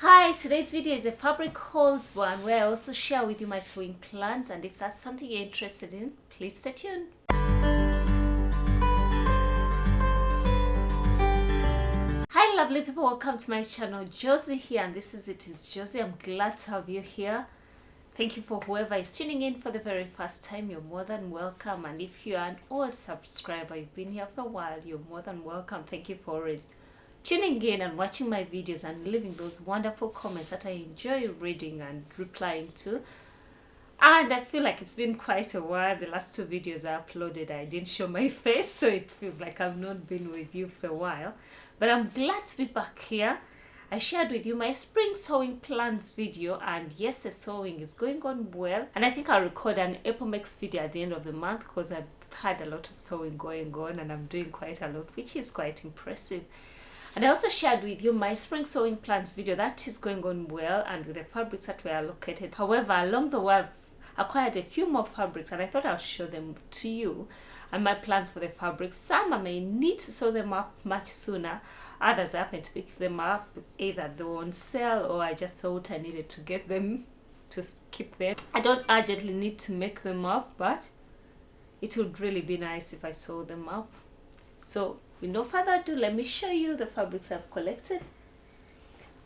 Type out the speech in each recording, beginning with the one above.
Hi, today's video is a fabric hauls one where I also share with you my sewing plans, and if that's something you're interested in, please stay tuned. Hi lovely people, welcome to my channel. Josie here, and this is Josie. I'm glad to have you here. Thank you for whoever is tuning in for the very first time. You're more than welcome, and if you are an old subscriber, you've been here for a while, you're more than welcome. Thank you for always tuning in and watching my videos and leaving those wonderful comments that I enjoy reading and replying to. And I feel like it's been quite a while. The last two videos I uploaded, I didn't show my face, so it feels like I've not been with you for a while. But I'm glad to be back here. I shared with you my spring sewing plans video, and yes, the sewing is going on well. And I think I'll record an April Mix video at the end of the month because I've had a lot of sewing going on and I'm doing quite a lot, which is quite impressive. And I also shared with you my spring sewing plans video that is going on well and with the fabrics that were allocated. However, along the way I've acquired a few more fabrics and I thought I'll show them to you and my plans for the fabrics. Some I may need to sew them up much sooner, others I happen to pick them up, either they were on sale or I just thought I needed to get them to keep them. I don't urgently need to make them up, but it would really be nice if I sew them up. So with no further ado, let me show you the fabrics I've collected.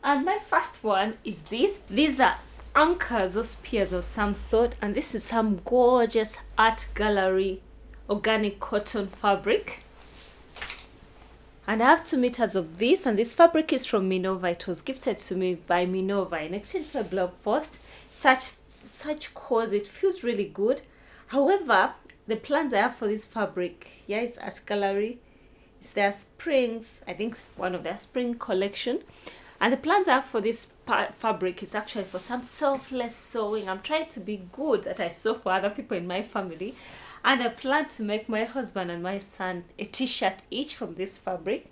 And my first one is this. These are anchors or spears of some sort, and this is some gorgeous art gallery organic cotton fabric. And I have 2 meters of this, and this fabric is from Minerva. It was gifted to me by Minerva in exchange for a blog post. Such cause, it feels really good. However, the plans I have for this fabric, yeah, it's art gallery. It's their springs, I think one of their spring collection. And the plans I have for this fabric is actually for some selfless sewing. I'm trying to be good that I sew for other people in my family. And I plan to make my husband and my son a t-shirt each from this fabric.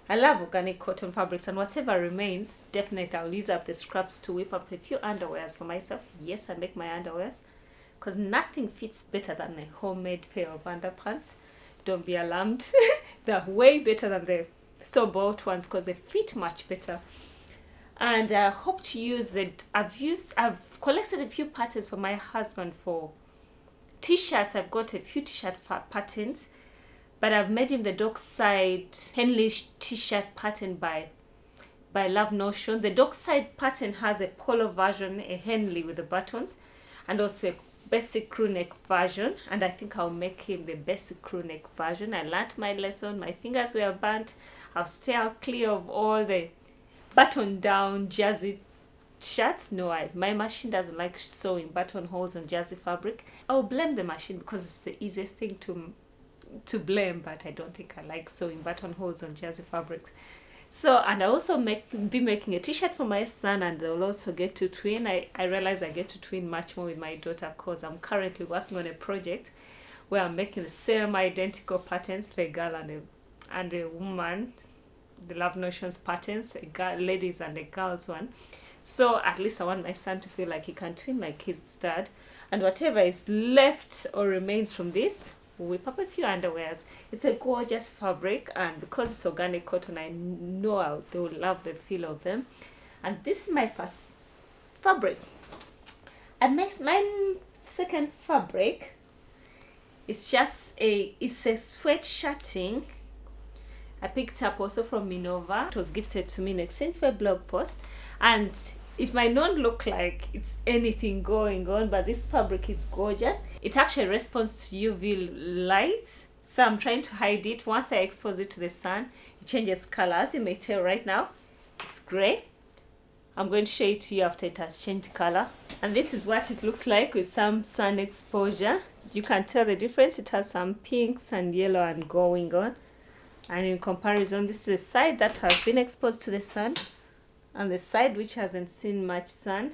I love organic cotton fabrics, and whatever remains, definitely I'll use up the scraps to whip up a few underwears for myself. Yes, I make my underwears because nothing fits better than a homemade pair of underpants. Don't be alarmed. They're way better than the store-bought ones because they fit much better. And I hope to use it. I've collected a few patterns for my husband for t-shirts. I've got a few t-shirt patterns, but I've made him the Dockside Henley t-shirt pattern by Love Notion. The Dockside pattern has a polo version, a Henley with the buttons, and also a basic crew neck version, and I think I'll make him the basic crew neck version. I learnt my lesson. My fingers were burnt. I'll stay clear of all the button down jersey shirts. No, my machine doesn't like sewing button holes on jersey fabric. I'll blame the machine because it's the easiest thing to blame, but I don't think I like sewing button holes on jersey fabrics. So, and I also be making a t-shirt for my son, and they'll also get to twin. I realize I get to twin much more with my daughter because I'm currently working on a project where I'm making the same identical patterns for a girl and a woman, the Love Notions patterns, ladies and a girls one. So at least I want my son to feel like he can twin my kid's dad, and whatever is left or remains from this, whip up a few underwears. It's a gorgeous fabric, and because it's organic cotton, I know they will love the feel of them. And this is my first fabric. And my second fabric is it's a sweatchatting. I picked up also from Minerva. It was gifted to me in exchange for a blog post, and it might not look like it's anything going on, but this fabric is gorgeous. It actually responds to UV light, so I'm trying to hide it. Once I expose it to the sun, it changes colors. You may tell right now it's gray. I'm going to show it to you after it has changed color. And this is what it looks like with some sun exposure. You can tell the difference. It has some pinks and yellow and going on. And in comparison, this is the side that has been exposed to the sun, and the side which hasn't seen much sun.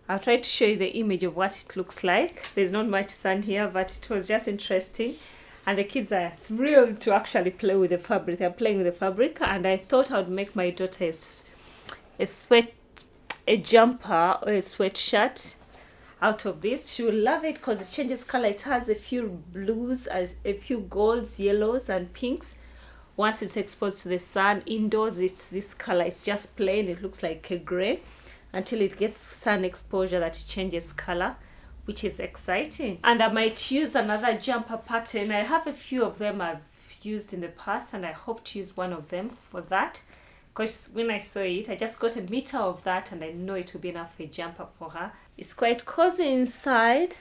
I'll try to show you the image of what it looks like. There's not much sun here, but it was just interesting. And the kids are thrilled to actually play with the fabric. They're playing with the fabric, and I thought I would make my daughter a jumper or a sweatshirt out of this. She will love it because it changes color. It has a few blues, a few golds, yellows and pinks Once it's exposed to the sun indoors, it's this color. It's just plain. It looks like a gray until it gets sun exposure that it changes color, which is exciting. And I might use another jumper pattern. I have a few of them I've used in the past, and I hope to use one of them for that, because when I saw it, I just got a meter of that and I know it will be enough for a jumper for her. It's quite cozy inside,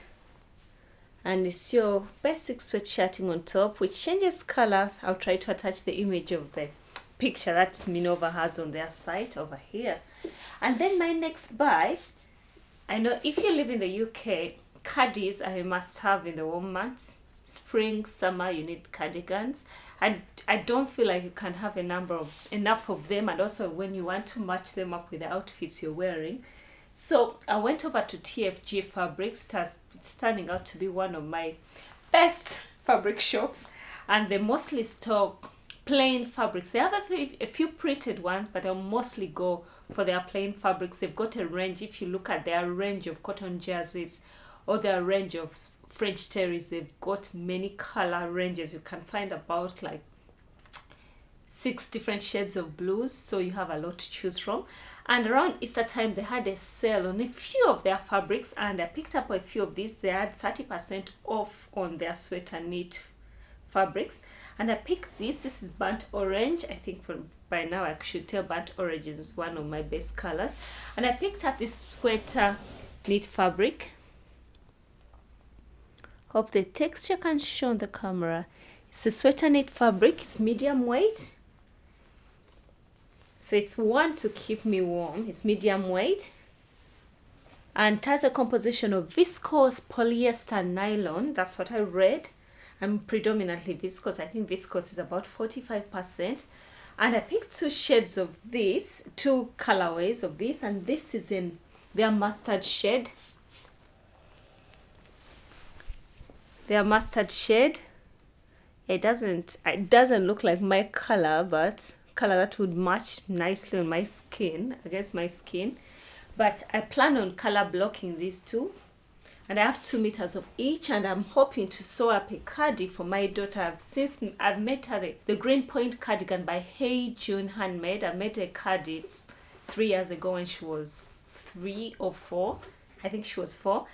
and it's your basic sweatshirting on top, which changes color. I'll try to attach the image of the picture that Minova has on their site over here. And then my next buy, I know if you live in the UK, cardies are a must have in the warm months. Spring, summer, you need cardigans. And I don't feel like you can have enough of them, and also when you want to match them up with the outfits you're wearing. So I went over to TFG Fabrics. It's turning out to be one of my best fabric shops, and they mostly stock plain fabrics. They have a few printed ones, but I'll mostly go for their plain fabrics. They've got a range. If you look at their range of cotton jerseys or their range of French terries, they've got many color ranges. You can find about like 6 different shades of blues, so you have a lot to choose from. And around Easter time, they had a sale on a few of their fabrics, and I picked up a few of these. They had 30% off on their sweater knit fabrics, and I picked this. This is burnt orange. I think by now I should tell burnt orange is one of my best colors. And I picked up this sweater knit fabric. Hope the texture can show on the camera. It's a sweater knit fabric. It's medium weight, so it's one to keep me warm. It's medium weight, and it has a composition of viscose, polyester, and nylon. That's what I read. I'm predominantly viscose. I think viscose is about 45%. And I picked 2 shades of this, 2 colorways of this, and this is in their mustard shade. Their mustard shade. It doesn't look like my color, but color that would match nicely on my skin, against my skin. But I plan on color blocking these two, and I have 2 meters of each, and I'm hoping to sew up a cardi for my daughter. I've made her the Green Point cardigan by Hey June Handmade. I made a cardi 3 years ago when she was 3 or 4. I think she was 4.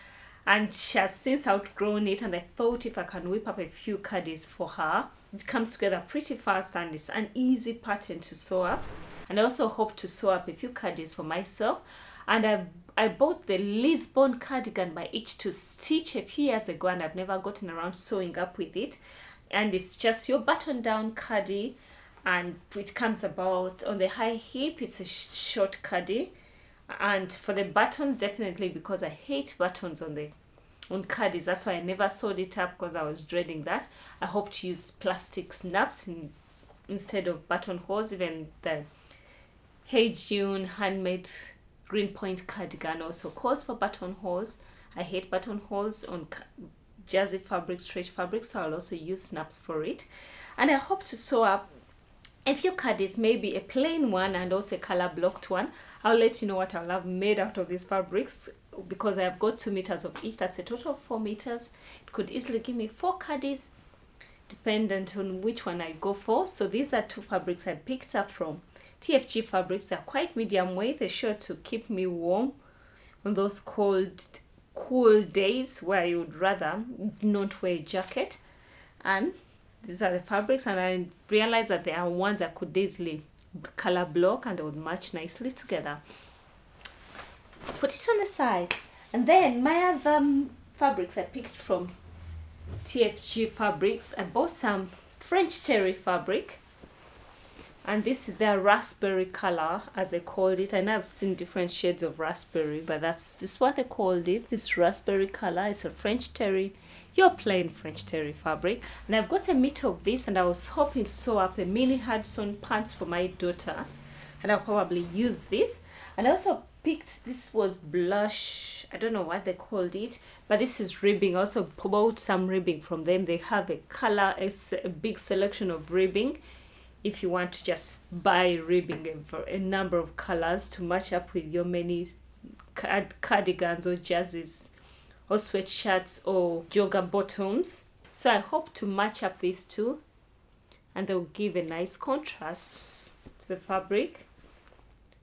And she has since outgrown it, and I thought if I can whip up a few cardis for her. It comes together pretty fast, and it's an easy pattern to sew up. And I also hope to sew up a few cardis for myself. And I bought the Lisbon cardigan by H2 Stitch a few years ago, and I've never gotten around sewing up with it. And it's just your button down cardi, and it comes about on the high hip. It's a short cardi. And for the buttons, definitely, because I hate buttons on cardis, that's why I never sewed it up, because I was dreading that. I hope to use plastic snaps instead of buttonholes. Even the Hey June Handmade Green Point cardigan also calls for buttonholes. I hate buttonholes on jersey fabric, stretch fabric, so I'll also use snaps for it. And I hope to sew up a few cardis, maybe a plain one and also a color blocked one. I'll let you know what I'll have made out of these fabrics, because I've got 2 meters of each. That's a total of 4 meters. It could easily give me 4 cardis, dependent on which one I go for. So these are 2 fabrics I picked up from TFG Fabrics. They're quite medium weight. They're sure to keep me warm on those cool days where you would rather not wear a jacket. And these are the fabrics, and I realized that there are ones I could easily color block, and they would match nicely together. Put it on the side. And then my other fabrics I picked from TFG Fabrics. I bought some French terry fabric, and this is their raspberry color, as they called it. I know I've seen different shades of raspberry, but this is what they called it. This raspberry color is a French terry, your plain French terry fabric. And I've got a meter of this, and I was hoping to sew up a mini Hudson pants for my daughter, and I'll probably use this. And I also picked, this was blush, I don't know what they called it, but this is ribbing. I also bought some ribbing from them. They have a big selection of ribbing if you want to just buy ribbing for a number of colors to match up with your many cardigans or jerseys or sweatshirts or jogger bottoms. So I hope to match up these two and they'll give a nice contrast to the fabric.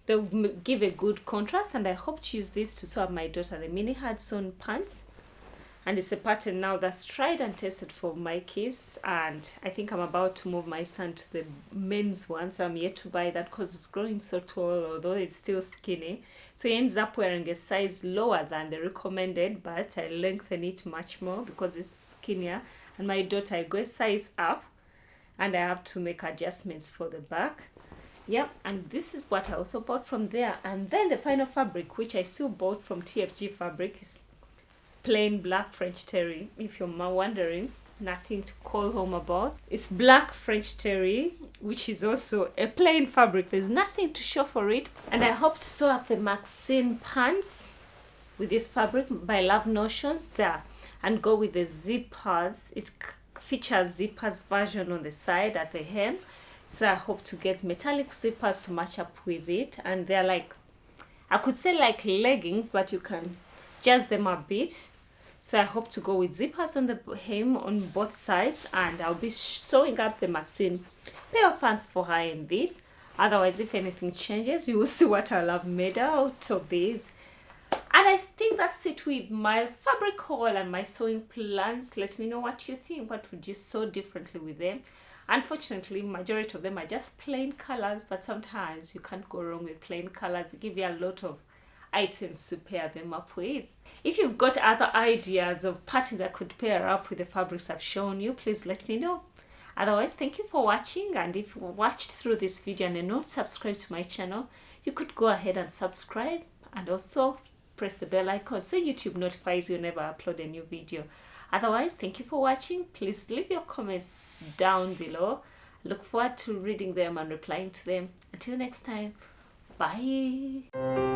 They'll give a good contrast, and I hope to use this to sew up my daughter the mini hard-sewn pants. And it's a pattern now that's tried and tested for my kids, and I think I'm about to move my son to the men's one, so I'm yet to buy that because it's growing so tall, although it's still skinny. So he ends up wearing a size lower than the recommended, but I lengthen it much more because it's skinnier. And my daughter, I go a size up, and I have to make adjustments for the back. Yep, and this is what I also bought from there. And then the final fabric, which I still bought from TFG Fabric, is plain black French terry. If you're wondering, nothing to call home about. It's black French terry, which is also a plain fabric. There's nothing to show for it. And I hope to sew up the Maxine pants with this fabric by Love Notions there, and go with the zippers. It features zippers version on the side at the hem, so I hope to get metallic zippers to match up with it. And they're like, I could say like leggings, but you can adjust them a bit. So I hope to go with zippers on the hem on both sides, and I'll be sewing up the Maxine pair of pants for her in this. Otherwise, if anything changes, you will see what I'll have made out of these. And I think that's it with my fabric haul and my sewing plans. Let me know what you think. What would you sew differently with them? Unfortunately, majority of them are just plain colors, but sometimes you can't go wrong with plain colors. They give you a lot of items to pair them up with. If you've got other ideas of patterns I could pair up with the fabrics I've shown you, please let me know. Otherwise, thank you for watching, and if you watched through this video and you're not subscribed to my channel, you could go ahead and subscribe, and also press the bell icon so YouTube notifies you whenever I upload a new video. Otherwise, thank you for watching. Please leave your comments down below. Look forward to reading them and replying to them. Until next time, bye.